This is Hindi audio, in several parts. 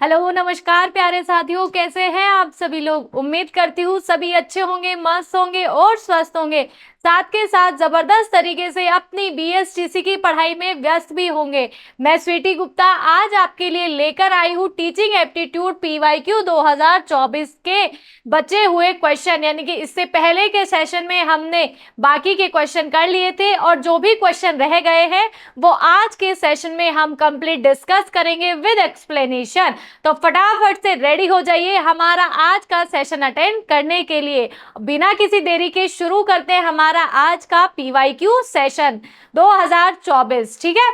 हेलो नमस्कार प्यारे साथियों, कैसे हैं आप सभी लोग। उम्मीद करती हूँ सभी अच्छे होंगे, मस्त होंगे और स्वस्थ होंगे। साथ के साथ जबरदस्त तरीके से अपनी बीएसटीसी की पढ़ाई में व्यस्त भी होंगे। मैं स्वीटी गुप्ता आज आपके लिए लेकर आई हूँ टीचिंग एप्टीट्यूड पीवाईक्यू 2024 के बचे हुए क्वेश्चन। यानी कि इससे पहले के सेशन में हमने बाकी के क्वेश्चन कर लिए थे और जो भी क्वेश्चन रह गए हैं वो आज के सेशन में हम कंप्लीट डिस्कस करेंगे विद एक्सप्लेनेशन। तो फटाफट से रेडी हो जाइए हमारा आज का सेशन अटेंड करने के लिए। बिना किसी देरी के शुरू करते हैं हमारा आज का पीवाईक्यू सेशन 2024। ठीक है,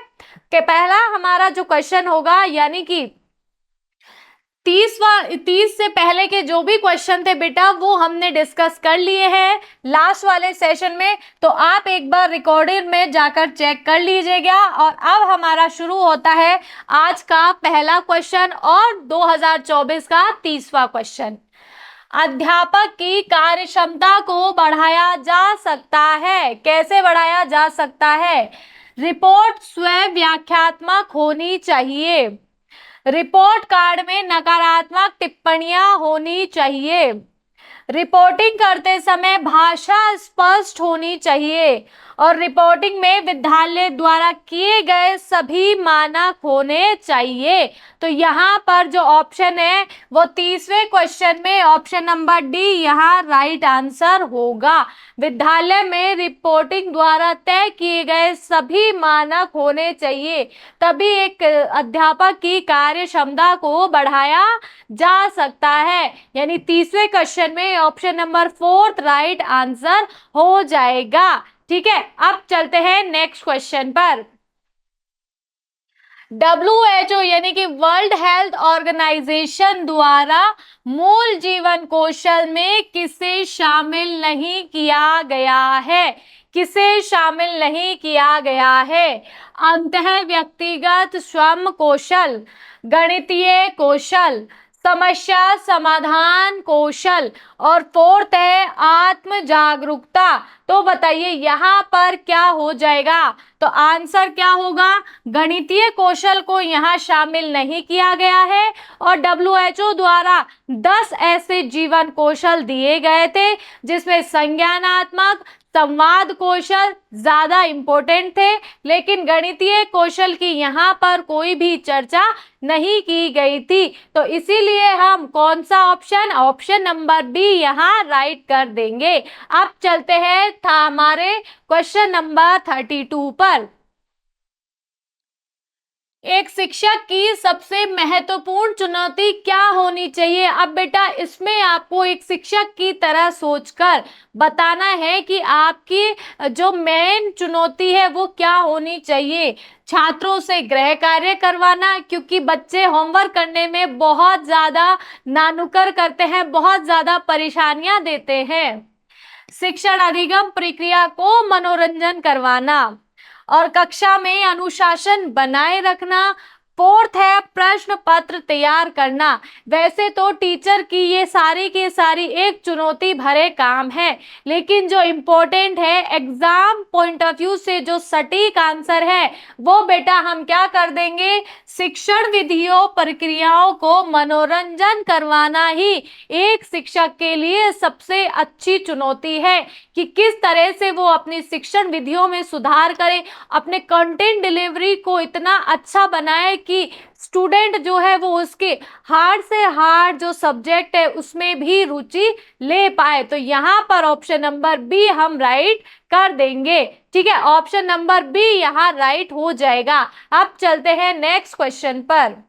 कि पहला हमारा जो क्वेश्चन होगा, यानी कि 30 से पहले के जो भी क्वेश्चन थे बेटा वो हमने डिस्कस कर लिए हैं लास्ट वाले सेशन में। तो आप एक बार रिकॉर्डेड में जाकर चेक कर लीजिएगा। और अब हमारा शुरू होता है आज का पहला क्वेश्चन और 2024 का 30वां क्वेश्चन। अध्यापक की कार्यक्षमता को बढ़ाया जा सकता है। कैसे बढ़ाया जा सकता है? रिपोर्ट स्वयं व्याख्यात्मक होनी चाहिए। रिपोर्ट कार्ड में नकारात्मक टिप्पणियां होनी चाहिए। रिपोर्टिंग करते समय भाषा स्पष्ट होनी चाहिए। और रिपोर्टिंग में विद्यालय द्वारा किए गए सभी मानक होने चाहिए। तो यहाँ पर जो ऑप्शन है वो 30वें क्वेश्चन में ऑप्शन नंबर डी यहाँ राइट आंसर होगा। विद्यालय में रिपोर्टिंग द्वारा तय किए गए सभी मानक होने चाहिए, तभी एक अध्यापक की कार्य क्षमता को बढ़ाया जा सकता है। यानी 30वें क्वेश्चन में ऑप्शन नंबर 4 राइट आंसर हो जाएगा। ठीक है, अब चलते हैं नेक्स्ट क्वेश्चन पर। WHO यानी कि वर्ल्ड हेल्थ ऑर्गेनाइजेशन द्वारा मूल जीवन कौशल में किसे शामिल नहीं किया गया है? किसे शामिल नहीं किया गया है? अंतः व्यक्तिगत श्रम कौशल, गणितीय कौशल, समस्या समाधान कौशल और फोर्थ है आत्म जागरूकता। तो बताइए यहाँ पर क्या हो जाएगा? तो आंसर क्या होगा? गणितीय कौशल को यहाँ शामिल नहीं किया गया है। और WHO द्वारा 10 ऐसे जीवन कौशल दिए गए थे जिसमें संज्ञानात्मक, संवाद कौशल ज्यादा इंपॉर्टेंट थे, लेकिन गणितीय कौशल की यहाँ पर कोई भी चर्चा नहीं की गई थी। तो इसीलिए हम कौन सा ऑप्शन नंबर बी यहाँ राइट कर देंगे। अब चलते हैं हमारे क्वेश्चन नंबर 32 पर। एक शिक्षक की सबसे महत्वपूर्ण चुनौती क्या होनी चाहिए? अब बेटा इसमें आपको एक शिक्षक की तरह सोचकर बताना है कि आपकी जो मेन चुनौती है वो क्या होनी चाहिए। छात्रों से गृह कार्य करवाना, क्योंकि बच्चे होमवर्क करने में बहुत ज्यादा नानुकर करते हैं, बहुत ज्यादा परेशानियां देते हैं। शिक्षण अधिगम प्रक्रिया को मनोरंजन करवाना और कक्षा में अनुशासन बनाए रखना। फोर्थ है प्रश्न पत्र तैयार करना। वैसे तो टीचर की ये सारी की सारी एक चुनौती भरे काम है, लेकिन जो इम्पोर्टेंट है एग्जाम पॉइंट ऑफ व्यू से जो सटीक आंसर है वो बेटा हम क्या कर देंगे? शिक्षण विधियों प्रक्रियाओं को मनोरंजन करवाना ही एक शिक्षक के लिए सबसे अच्छी चुनौती है कि किस तरह से वो अपनी शिक्षण विधियों में सुधार करे, अपने कंटेंट डिलीवरी को इतना अच्छा बनाए कि स्टूडेंट जो है वो उसके हार्ड से हार्ड जो सब्जेक्ट है उसमें भी रुचि ले पाए। तो यहाँ पर ऑप्शन नंबर बी हम राइट कर देंगे। ठीक है, ऑप्शन नंबर बी यहाँ राइट हो जाएगा। अब चलते हैं नेक्स्ट क्वेश्चन पर।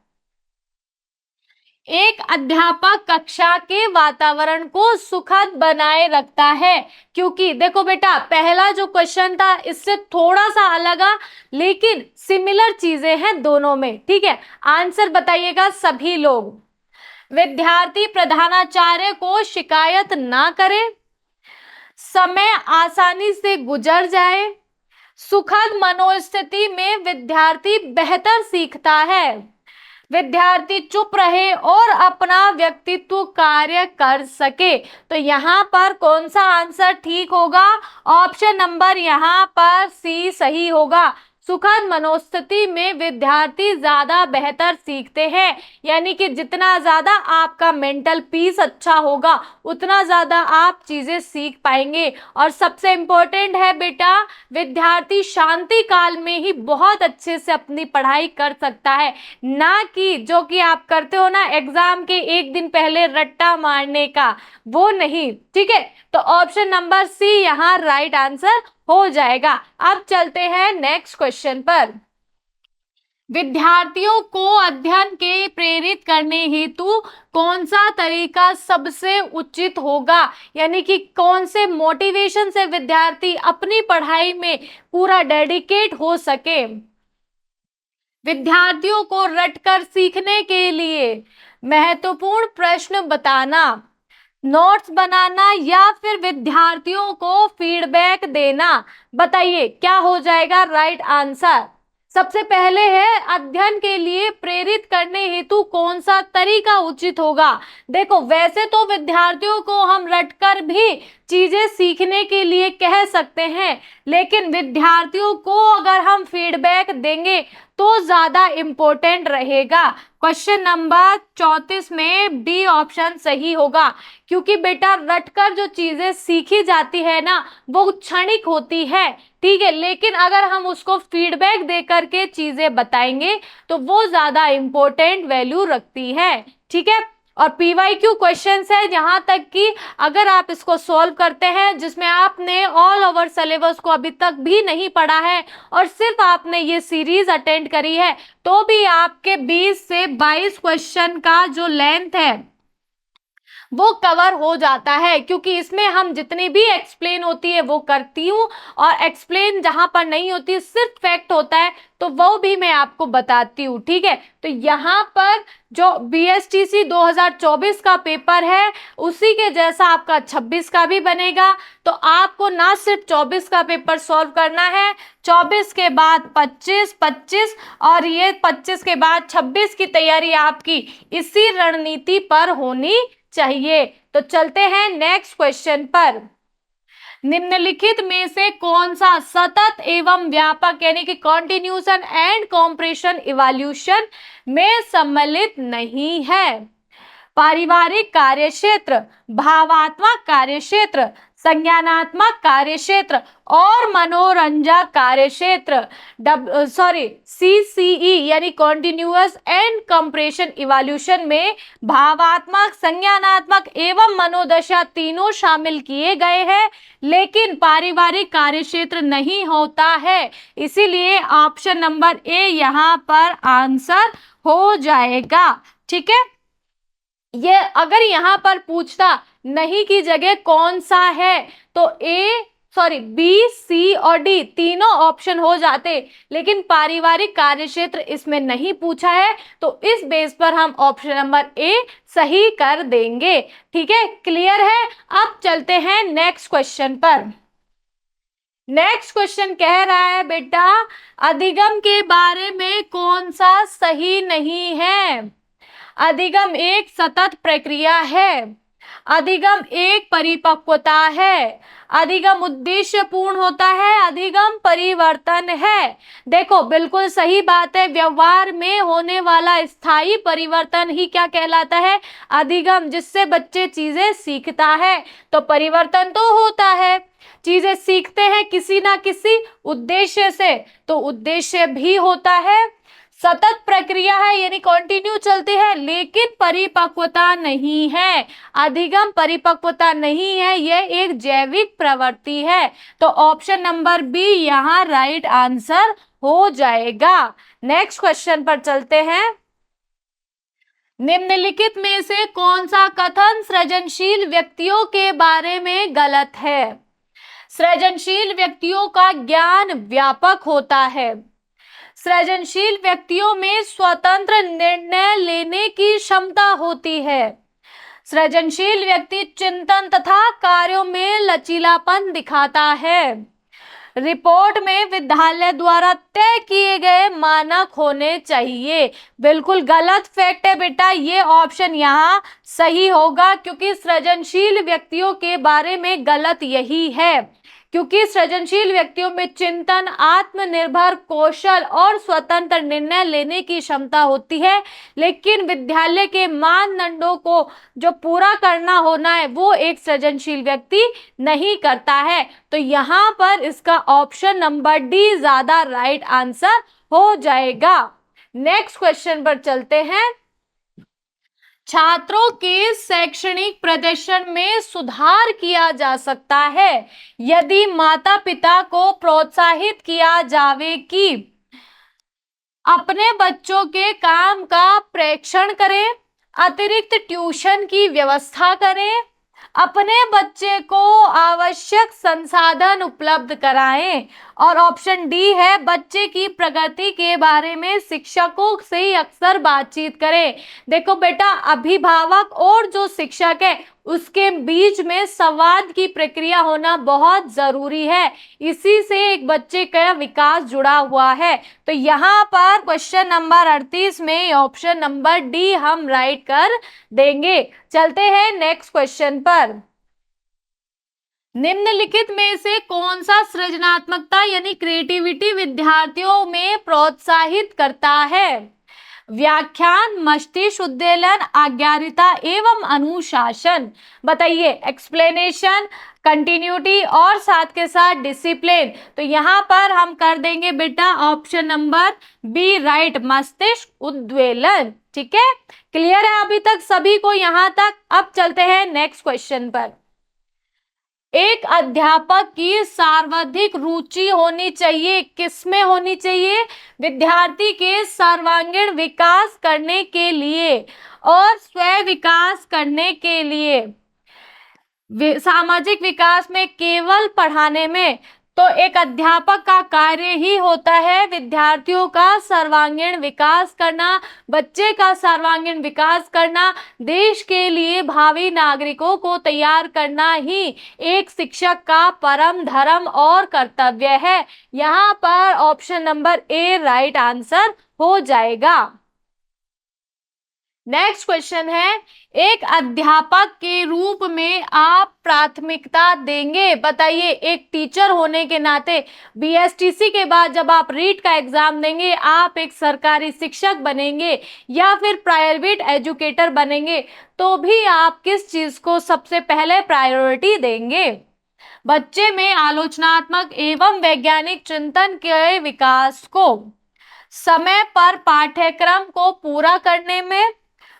एक अध्यापक कक्षा के वातावरण को सुखद बनाए रखता है। क्योंकि देखो बेटा पहला जो क्वेश्चन था इससे थोड़ा सा अलग है, लेकिन सिमिलर चीजें हैं दोनों में। ठीक है, आंसर बताइएगा सभी लोग। विद्यार्थी प्रधानाचार्य को शिकायत ना करे, समय आसानी से गुजर जाए, सुखद मनोस्थिति में विद्यार्थी बेहतर सीखता है, विद्यार्थी चुप रहे और अपना व्यक्तित्व कार्य कर सके। तो यहाँ पर कौन सा आंसर ठीक होगा? ऑप्शन नंबर यहाँ पर सी सही होगा। सुखद मनोस्थिति में विद्यार्थी ज्यादा बेहतर सीखते हैं। यानी कि जितना ज्यादा आपका मेंटल पीस अच्छा होगा उतना ज्यादा आप चीजें सीख पाएंगे। और सबसे इम्पोर्टेंट है बेटा, विद्यार्थी शांति काल में ही बहुत अच्छे से अपनी पढ़ाई कर सकता है, ना कि जो कि आप करते हो ना एग्जाम के एक दिन पहले रट्टा मारने का, वो नहीं। ठीक है, तो ऑप्शन नंबर सी यहाँ राइट आंसर हो जाएगा। अब चलते हैं नेक्स्ट क्वेश्चन पर। विद्यार्थियों को अध्ययन के प्रेरित करने हेतु कौन सा तरीका सबसे उचित होगा? यानी कि कौन से मोटिवेशन से विद्यार्थी अपनी पढ़ाई में पूरा डेडिकेट हो सके। विद्यार्थियों को रटकर सीखने के लिए महत्वपूर्ण प्रश्न बताना, नोट्स बनाना या फिर विद्यार्थियों को फीडबैक देना। बताइए क्या हो जाएगा राइट आंसर। सबसे पहले है अध्ययन के लिए प्रेरित करने हेतु कौन सा तरीका उचित होगा। देखो वैसे तो विद्यार्थियों को हम रटकर भी चीजें सीखने के लिए कह सकते हैं, लेकिन विद्यार्थियों को अगर हम फीडबैक देंगे तो ज्यादा इम्पोर्टेंट रहेगा। क्वेश्चन नंबर 34 में डी ऑप्शन सही होगा, क्योंकि बेटा रटकर जो चीजें सीखी जाती है ना वो क्षणिक होती है। ठीक है, लेकिन अगर हम उसको फीडबैक दे करके चीजें बताएंगे तो वो ज्यादा इम्पोर्टेंट वैल्यू रखती है। ठीक है, और पीवाईक्यू क्वेश्चंस है, जहां तक कि अगर आप इसको सॉल्व करते हैं जिसमें आपने ऑल ओवर सिलेबस को अभी तक भी नहीं पढ़ा है और सिर्फ आपने ये सीरीज अटेंड करी है, तो भी आपके 20 से 22 क्वेश्चन का जो लेंथ है वो कवर हो जाता है, क्योंकि इसमें हम जितनी भी एक्सप्लेन होती है वो करती हूँ, और एक्सप्लेन जहां पर नहीं होती सिर्फ फैक्ट होता है तो वो भी मैं आपको बताती हूँ। ठीक है, तो यहाँ पर जो BSTC 2024 का पेपर है उसी के जैसा आपका 26 का भी बनेगा। तो आपको ना सिर्फ 24 का पेपर सॉल्व करना है, 24 के बाद 25, 25 और ये 25 के बाद 26 की तैयारी आपकी इसी रणनीति पर होनी चाहिए। तो चलते हैं नेक्स्ट क्वेश्चन पर। निम्नलिखित में से कौन सा सतत एवं व्यापक यानी कि कॉन्टिन्यूशन एंड कॉम्प्रेशन इवोल्यूशन में सम्मिलित नहीं है? पारिवारिक कार्यक्षेत्र, भावात्मक कार्यक्षेत्र, संज्ञानात्मक कार्यक्षेत्र और मनोरंजक कार्यक्षेत्र। CCE यानी कॉन्टिन्यूअस एंड कंप्रेशन इवोल्यूशन में भावात्मक, संज्ञानात्मक एवं मनोदशा तीनों शामिल किए गए हैं, लेकिन पारिवारिक कार्यक्षेत्र नहीं होता है। इसीलिए ऑप्शन नंबर ए यहाँ पर आंसर हो जाएगा। ठीक है, ये अगर यहाँ पर पूछता नहीं की जगह कौन सा है तो बी, सी और डी तीनों ऑप्शन हो जाते, लेकिन पारिवारिक कार्यक्षेत्र इसमें नहीं पूछा है तो इस बेस पर हम ऑप्शन नंबर ए सही कर देंगे। ठीक है, क्लियर है। अब चलते हैं नेक्स्ट क्वेश्चन पर। नेक्स्ट क्वेश्चन कह रहा है बेटा, अधिगम के बारे में कौन सा सही नहीं है? अधिगम एक सतत प्रक्रिया है, अधिगम एक परिपक्वता है, अधिगम उद्देश्यपूर्ण होता है, अधिगम परिवर्तन है। देखो बिल्कुल सही बात है, व्यवहार में होने वाला स्थायी परिवर्तन ही क्या कहलाता है? अधिगम, जिससे बच्चे चीजें सीखता है। तो परिवर्तन तो होता है, चीजें सीखते हैं किसी ना किसी उद्देश्य से, तो उद्देश्य भी होता है। सतत प्रक्रिया है यानी कंटिन्यू चलती है, लेकिन परिपक्वता नहीं है। अधिगम परिपक्वता नहीं है, यह एक जैविक प्रवृत्ति है। तो ऑप्शन नंबर बी यहाँ राइट आंसर हो जाएगा। नेक्स्ट क्वेश्चन पर चलते हैं। निम्नलिखित में से कौन सा कथन सृजनशील व्यक्तियों के बारे में गलत है? सृजनशील व्यक्तियों का ज्ञान व्यापक होता है, सृजनशील व्यक्तियों में स्वतंत्र निर्णय लेने की क्षमता होती है, सृजनशील व्यक्ति चिंतन तथा कार्यों में लचीलापन दिखाता है, रिपोर्ट में विद्यालय द्वारा तय किए गए मानक होने चाहिए। बिल्कुल गलत फैक्ट है बेटा, ये ऑप्शन यहाँ सही होगा, क्योंकि सृजनशील व्यक्तियों के बारे में गलत यही है। क्योंकि सृजनशील व्यक्तियों में चिंतन, आत्मनिर्भर कौशल और स्वतंत्र निर्णय लेने की क्षमता होती है, लेकिन विद्यालय के मानदंडों को जो पूरा करना होना है वो एक सृजनशील व्यक्ति नहीं करता है। तो यहाँ पर इसका ऑप्शन नंबर डी ज्यादा राइट आंसर हो जाएगा। नेक्स्ट क्वेश्चन पर चलते हैं। छात्रों के शैक्षणिक प्रदर्शन में सुधार किया जा सकता है यदि माता पिता को प्रोत्साहित किया जावे कि अपने बच्चों के काम का प्रेक्षण करें, अतिरिक्त ट्यूशन की व्यवस्था करें, अपने बच्चे को आवश्यक संसाधन उपलब्ध कराएं, और ऑप्शन डी है बच्चे की प्रगति के बारे में शिक्षकों से अक्सर बातचीत करें। देखो बेटा, अभिभावक और जो शिक्षक है उसके बीच में संवाद की प्रक्रिया होना बहुत जरूरी है, इसी से एक बच्चे का विकास जुड़ा हुआ है। तो यहाँ पर क्वेश्चन नंबर 38 में ऑप्शन नंबर डी हम राइट कर देंगे। चलते हैं नेक्स्ट क्वेश्चन पर। निम्नलिखित में से कौन सा सृजनात्मकता यानी क्रिएटिविटी विद्यार्थियों में प्रोत्साहित करता है? व्याख्यान, मस्तिष्क उद्वेलन, आज्ञाकारिता एवं अनुशासन। बताइए, एक्सप्लेनेशन, कंटिन्यूटी और साथ के साथ डिसिप्लिन। तो यहाँ पर हम कर देंगे बेटा ऑप्शन नंबर बी राइट, मस्तिष्क उद्वेलन। ठीक है, क्लियर है अभी तक सभी को यहाँ तक? अब चलते हैं नेक्स्ट क्वेश्चन पर। एक अध्यापक की सर्वाधिक रुचि होनी चाहिए, किसमें होनी चाहिए? विद्यार्थी के सर्वांगीण विकास करने के लिए और स्वयं विकास करने के लिए, सामाजिक विकास में, केवल पढ़ाने में। तो एक अध्यापक का कार्य ही होता है विद्यार्थियों का सर्वांगीण विकास करना, बच्चे का सर्वांगीण विकास करना, देश के लिए भावी नागरिकों को तैयार करना ही एक शिक्षक का परम धर्म और कर्तव्य है। यहाँ पर option number A right answer हो जाएगा। नेक्स्ट क्वेश्चन है, एक अध्यापक के रूप में आप प्राथमिकता देंगे? बताइए, एक टीचर होने के नाते बीएसटीसी के बाद जब आप रीट का एग्जाम देंगे, आप एक सरकारी शिक्षक बनेंगे या फिर प्राइवेट एजुकेटर बनेंगे, तो भी आप किस चीज को सबसे पहले प्रायोरिटी देंगे? बच्चे में आलोचनात्मक एवं वैज्ञानिक चिंतन के विकास को, समय पर पाठ्यक्रम को पूरा करने में,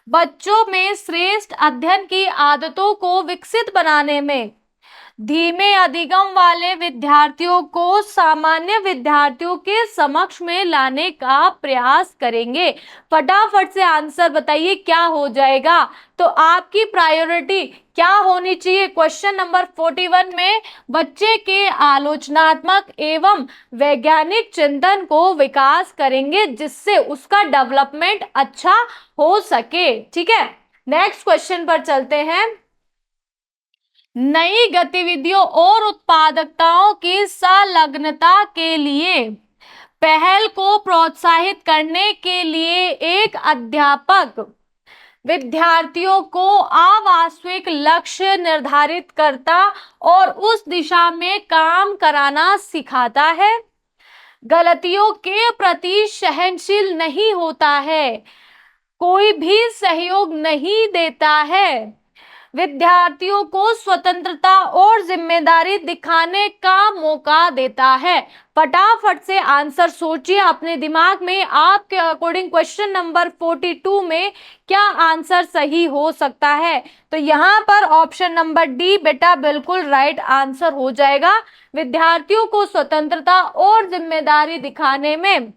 बच्चों में श्रेष्ठ अध्ययन की आदतों को विकसित बनाने में, धीमे अधिगम वाले विद्यार्थियों को सामान्य विद्यार्थियों के समक्ष में लाने का प्रयास करेंगे। फटाफट से आंसर बताइए क्या हो जाएगा? तो आपकी प्रायोरिटी क्या होनी चाहिए? क्वेश्चन नंबर 41 में बच्चे के आलोचनात्मक एवं वैज्ञानिक चिंतन को विकास करेंगे जिससे उसका डेवलपमेंट अच्छा हो सके। ठीक है, नेक्स्ट क्वेश्चन पर चलते हैं। नई गतिविधियों और उत्पादकताओं की संलग्नता के लिए पहल को प्रोत्साहित करने के लिए एक अध्यापक विद्यार्थियों को अवास्तविक लक्ष्य निर्धारित करता और उस दिशा में काम कराना सिखाता है, गलतियों के प्रति सहनशील नहीं होता है, कोई भी सहयोग नहीं देता है, विद्यार्थियों को स्वतंत्रता और जिम्मेदारी दिखाने का मौका देता है। फटाफट से आंसर सोचिए अपने दिमाग में, आपके अकॉर्डिंग क्वेश्चन नंबर 42 में क्या आंसर सही हो सकता है? तो यहाँ पर ऑप्शन नंबर डी बेटा बिल्कुल राइट आंसर हो जाएगा। विद्यार्थियों को स्वतंत्रता और जिम्मेदारी दिखाने में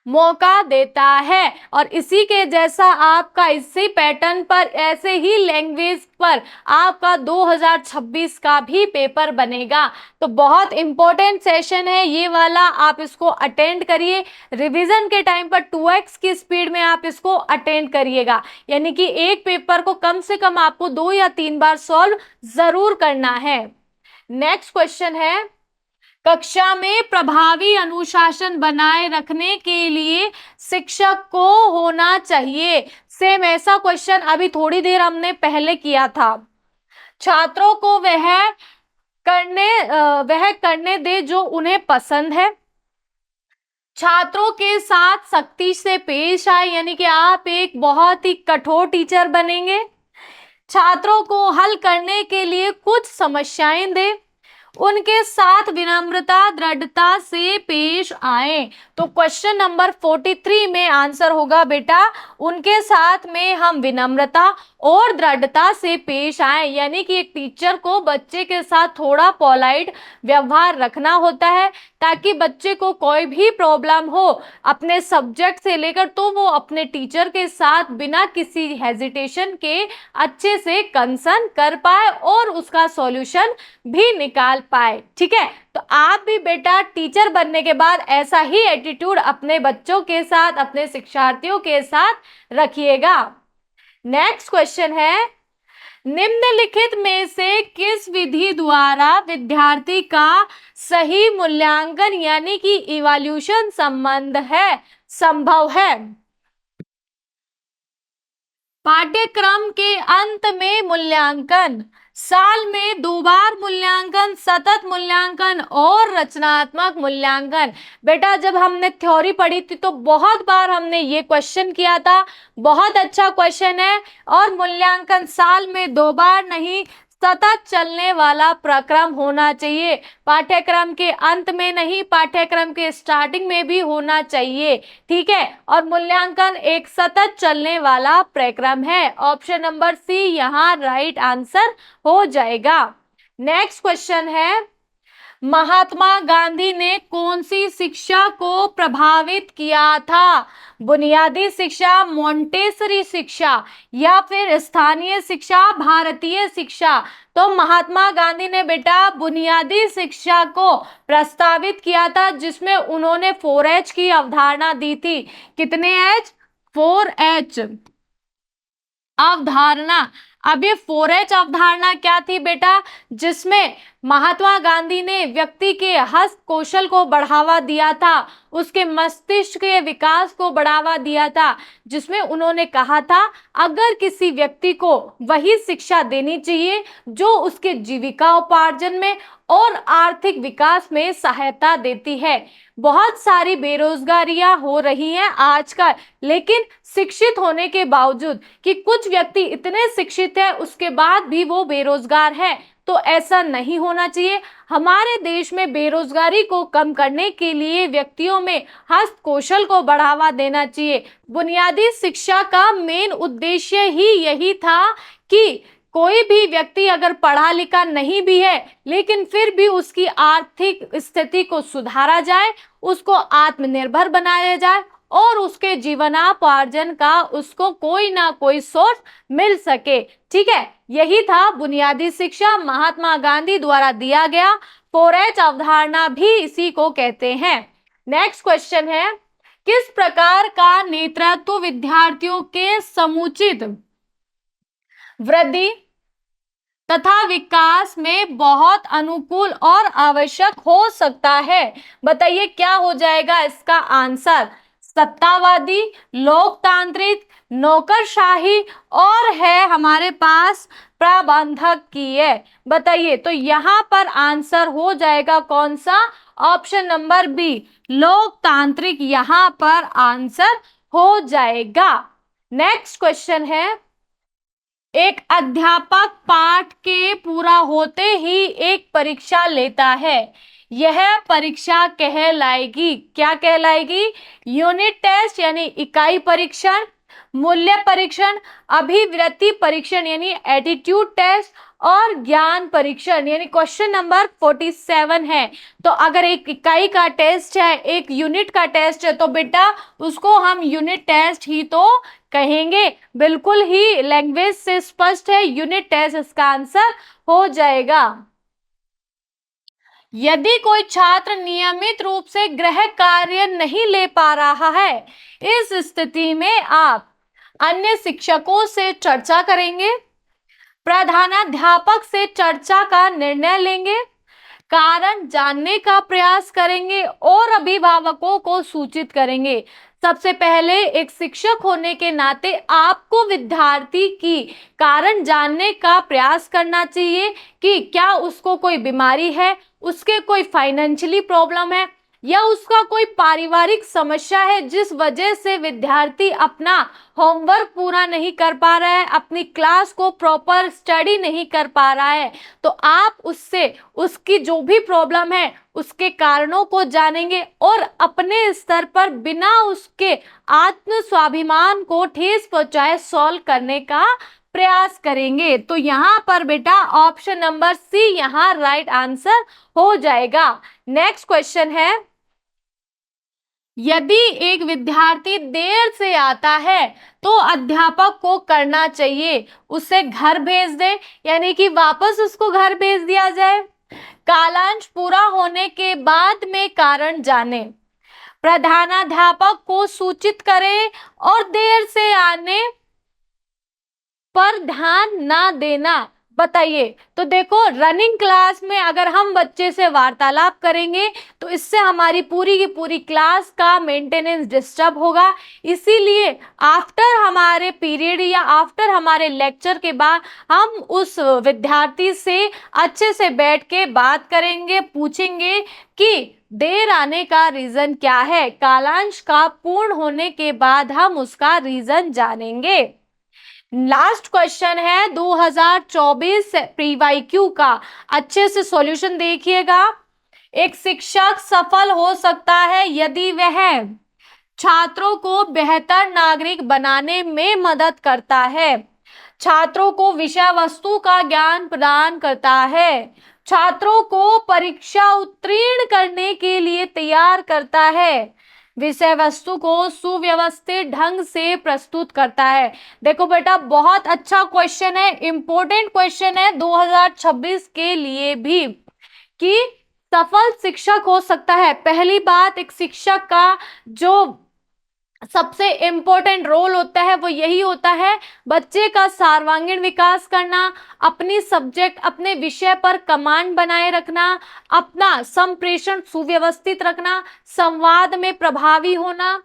मौका देता है, और इसी के जैसा आपका इसी पैटर्न पर ऐसे ही लैंग्वेज पर आपका 2026 का भी पेपर बनेगा। तो बहुत इंपॉर्टेंट सेशन है ये वाला, आप इसको अटेंड करिए। रिवीजन के टाइम पर 2x की स्पीड में आप इसको अटेंड करिएगा, यानी कि एक पेपर को कम से कम आपको 2 या 3 बार सॉल्व जरूर करना है। नेक्स्ट क्वेश्चन है, कक्षा में प्रभावी अनुशासन बनाए रखने के लिए शिक्षक को होना चाहिए। सेम ऐसा क्वेश्चन अभी थोड़ी देर हमने पहले किया था। छात्रों को वह वह करने दे जो उन्हें पसंद है। छात्रों के साथ सख्ती से पेश आए, यानी कि आप एक बहुत ही कठोर टीचर बनेंगे। छात्रों को हल करने के लिए कुछ समस्याएं दें। उनके साथ विनम्रता दृढ़ता से पेश आए। तो क्वेश्चन नंबर 43 में आंसर होगा बेटा, उनके साथ में हम विनम्रता और दृढ़ता से पेश आए, यानी कि एक टीचर को बच्चे के साथ थोड़ा पोलाइट व्यवहार रखना होता है, ताकि बच्चे को कोई भी प्रॉब्लम हो अपने सब्जेक्ट से लेकर, तो वो अपने टीचर के साथ बिना किसी हेजिटेशन के अच्छे से कंसर्न कर पाए और उसका सॉल्यूशन भी निकाल पाए। ठीक है, तो आप भी बेटा टीचर बनने के बाद ऐसा ही एटीट्यूड अपने बच्चों के साथ, अपने शिक्षार्थियों के साथ रखिएगा। नेक्स्ट क्वेश्चन है, निम्नलिखित में से किस विधि द्वारा विद्यार्थी का सही मूल्यांकन यानी कि इवैल्यूएशन संभव है? पाठ्यक्रम के अंत में मूल्यांकन, साल में 2 बार मूल्यांकन, सतत मूल्यांकन और रचनात्मक मूल्यांकन। बेटा जब हमने थ्योरी पढ़ी थी तो बहुत बार हमने ये क्वेश्चन किया था, बहुत अच्छा क्वेश्चन है। और मूल्यांकन साल में 2 बार नहीं, सतत चलने वाला प्रक्रम होना चाहिए। पाठ्यक्रम के अंत में नहीं, पाठ्यक्रम के स्टार्टिंग में भी होना चाहिए। ठीक है, और मूल्यांकन एक सतत चलने वाला प्रक्रम है। ऑप्शन नंबर सी यहाँ राइट आंसर हो जाएगा। नेक्स्ट क्वेश्चन है, महात्मा गांधी ने कौन सी शिक्षा को प्रभावित किया था? बुनियादी शिक्षा, मोंटेसरी शिक्षा या फिर स्थानीय शिक्षा, भारतीय शिक्षा? तो महात्मा गांधी ने बेटा बुनियादी शिक्षा को प्रस्तावित किया था, जिसमें उन्होंने 4H की अवधारणा दी थी। कितने H? 4H अवधारणा। अब ये 4H अवधारणा क्या थी बेटा? जिसमें महात्मा गांधी ने व्यक्ति के हस्त कौशल को बढ़ावा दिया था, उसके मस्तिष्क के विकास को बढ़ावा दिया था, जिसमें उन्होंने कहा था अगर किसी व्यक्ति को वही शिक्षा देनी चाहिए जो उसके जीविका उपार्जन में और आर्थिक विकास में सहायता देती है। बहुत सारी बेरोजगारियां हो रही हैं आजकल, लेकिन शिक्षित होने के बावजूद कि कुछ व्यक्ति इतने शिक्षित है उसके बाद भी वो बेरोजगार है, तो ऐसा नहीं होना चाहिए। हमारे देश में बेरोजगारी को कम करने के लिए व्यक्तियों में हस्त कौशल को बढ़ावा देना चाहिए। बुनियादी शिक्षा का मेन उद्देश्य ही यही था कि कोई भी व्यक्ति अगर पढ़ा लिखा नहीं भी है लेकिन फिर भी उसकी आर्थिक स्थिति को सुधारा जाए, उसको आत्मनिर्भर बनाया जाए और उसके जीवनोपार्जन का उसको कोई ना कोई सोर्स मिल सके। ठीक है, यही था बुनियादी शिक्षा महात्मा गांधी द्वारा दिया गया। 4H अवधारणा भी इसी को कहते हैं। नेक्स्ट क्वेश्चन है, किस प्रकार का नेतृत्व विद्यार्थियों के समुचित वृद्धि तथा विकास में बहुत अनुकूल और आवश्यक हो सकता है? बताइए क्या हो जाएगा इसका आंसर? सत्तावादी, लोकतांत्रिक, नौकरशाही और है हमारे पास प्रबंधक की है। बताइए, तो यहां पर आंसर हो जाएगा कौन सा? ऑप्शन नंबर बी, लोकतांत्रिक यहां पर आंसर हो जाएगा। नेक्स्ट क्वेश्चन है, एक अध्यापक पाठ के पूरा होते ही एक परीक्षा लेता है, यह परीक्षा कहलाएगी, क्या कहलाएगी? यूनिट टेस्ट यानी इकाई परीक्षण, मूल्य परीक्षण, अभिवृत्ति परीक्षण यानी एटीट्यूड टेस्ट और ज्ञान परीक्षण यानी क्वेश्चन नंबर 47 है। तो अगर एक इकाई का टेस्ट है, एक यूनिट का टेस्ट है, तो बेटा उसको हम यूनिट टेस्ट ही तो कहेंगे। बिल्कुल ही लैंग्वेज से स्पष्ट है, यूनिट टेस्ट इसका आंसर हो जाएगा। यदि कोई छात्र नियमित रूप से गृह कार्य नहीं ले पा रहा है, इस स्थिति में आप अन्य शिक्षकों से चर्चा करेंगे, प्रधानाध्यापक से चर्चा का निर्णय लेंगे, कारण जानने का प्रयास करेंगे और अभिभावकों को सूचित करेंगे। सबसे पहले एक शिक्षक होने के नाते आपको विद्यार्थी की कारण जानने का प्रयास करना चाहिए कि क्या उसको कोई बीमारी है, उसके कोई फाइनेंशियली प्रॉब्लम है, या उसका कोई पारिवारिक समस्या है जिस वजह से विद्यार्थी अपना होमवर्क पूरा नहीं कर पा रहा है, अपनी क्लास को प्रॉपर स्टडी नहीं कर पा रहा है। तो आप उससे उसकी जो भी प्रॉब्लम है उसके कारणों को जानेंगे और अपने स्तर पर बिना उसके आत्म स्वाभिमान को ठेस पहुंचाए सॉल्व करने का प्रयास करेंगे। तो यहाँ पर बेटा ऑप्शन नंबर सी यहाँ राइट आंसर हो जाएगा। नेक्स्ट क्वेश्चन है, यदि एक विद्यार्थी देर से आता है तो अध्यापक को करना चाहिए उसे घर भेज दे, यानी कि वापस उसको घर भेज दिया जाए, कालांश पूरा होने के बाद में कारण जाने, प्रधानाध्यापक को सूचित करें और देर से आने पर ध्यान ना देना। बताइए। तो देखो, रनिंग क्लास में अगर हम बच्चे से वार्तालाप करेंगे तो इससे हमारी पूरी की पूरी क्लास का मेंटेनेंस डिस्टर्ब होगा। इसीलिए आफ्टर हमारे पीरियड या आफ्टर हमारे लेक्चर के बाद हम उस विद्यार्थी से अच्छे से बैठ के बात करेंगे, पूछेंगे कि देर आने का रीजन क्या है। कालांश का पूर्ण होने के बाद हम उसका रीजन जानेंगे। लास्ट क्वेश्चन है 2024 प्रीवाईक्यू का, अच्छे से सॉल्यूशन देखिएगा। एक शिक्षक सफल हो सकता है यदि वह छात्रों को बेहतर नागरिक बनाने में मदद करता है, छात्रों को विषय वस्तु का ज्ञान प्रदान करता है, छात्रों को परीक्षा उत्तीर्ण करने के लिए तैयार करता है, विषय वस्तु को सुव्यवस्थित ढंग से प्रस्तुत करता है। देखो बेटा, बहुत अच्छा क्वेश्चन है, इंपॉर्टेंट क्वेश्चन है 2026 के लिए भी, कि सफल शिक्षक हो सकता है। पहली बात, एक शिक्षक का जो सबसे इम्पोर्टेंट रोल होता है वो यही होता है, बच्चे का सर्वांगीण विकास करना, अपनी सब्जेक्ट अपने विषय पर कमांड बनाए रखना, अपना संप्रेषण सुव्यवस्थित रखना, संवाद में प्रभावी होना,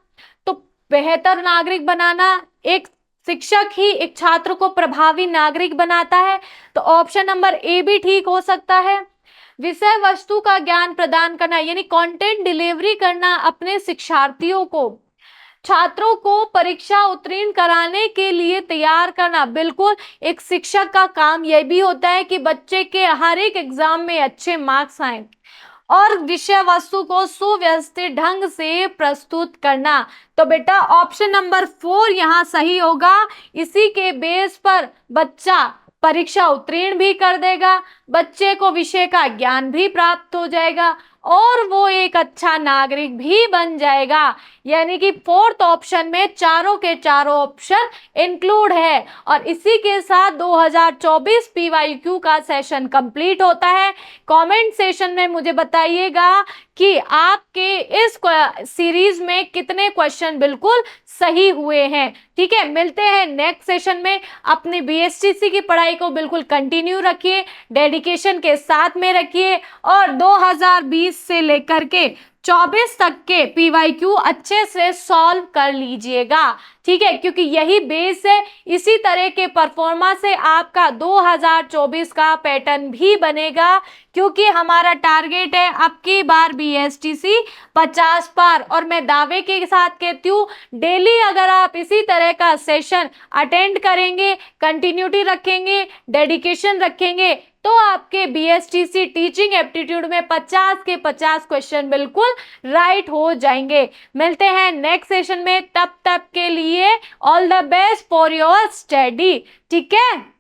तो बेहतर नागरिक बनाना। एक शिक्षक ही एक छात्र को प्रभावी नागरिक बनाता है। तो ऑप्शन नंबर ए भी ठीक हो सकता है। विषय वस्तु का ज्ञान प्रदान करना यानी कंटेंट डिलीवरी करना अपने शिक्षार्थियों को, छात्रों को परीक्षा उत्तीर्ण कराने के लिए तैयार करना। बिल्कुल, एक शिक्षक का काम यह भी होता है कि बच्चे के हर एक एग्जाम में अच्छे मार्क्स आए, और विषय वस्तु को सुव्यवस्थित ढंग से प्रस्तुत करना। तो बेटा ऑप्शन नंबर 4 यहाँ सही होगा। इसी के बेस पर बच्चा परीक्षा उत्तीर्ण भी कर देगा, बच्चे को विषय का ज्ञान भी प्राप्त हो जाएगा और वो एक अच्छा नागरिक भी बन जाएगा। यानी कि फोर्थ ऑप्शन में चारों के चारों ऑप्शन इंक्लूड है। और इसी के साथ 2024 पीवाईक्यू का सेशन कंप्लीट होता है। कमेंट सेशन में मुझे बताइएगा कि आपके इस सीरीज में कितने क्वेश्चन बिल्कुल सही हुए हैं। ठीक है, मिलते हैं नेक्स्ट सेशन में। अपनी बीएसटीसी की पढ़ाई को बिल्कुल कंटिन्यू रखिए, डेडिकेशन के साथ में रखिए और 2020 से लेकर के 24 तक के पीवाईक्यू अच्छे से सॉल्व कर लीजिएगा। ठीक है, क्योंकि यही बेस है। इसी तरह के परफॉर्मेंस से आपका 2024 का पैटर्न भी बनेगा, क्योंकि हमारा टारगेट है अब की बार बीएसटीसी 50 पार। और मैं दावे के साथ कहती हूँ, डेली अगर आप इसी तरह का सेशन अटेंड करेंगे, कंटिन्यूटी रखेंगे, डेडिकेशन रखेंगे, तो आपके बीएसटीसी टीचिंग एप्टीट्यूड में 50 के 50 क्वेश्चन बिल्कुल राइट हो जाएंगे। मिलते हैं नेक्स्ट सेशन में, तब तक के लिए all the best for your study. ठीक है।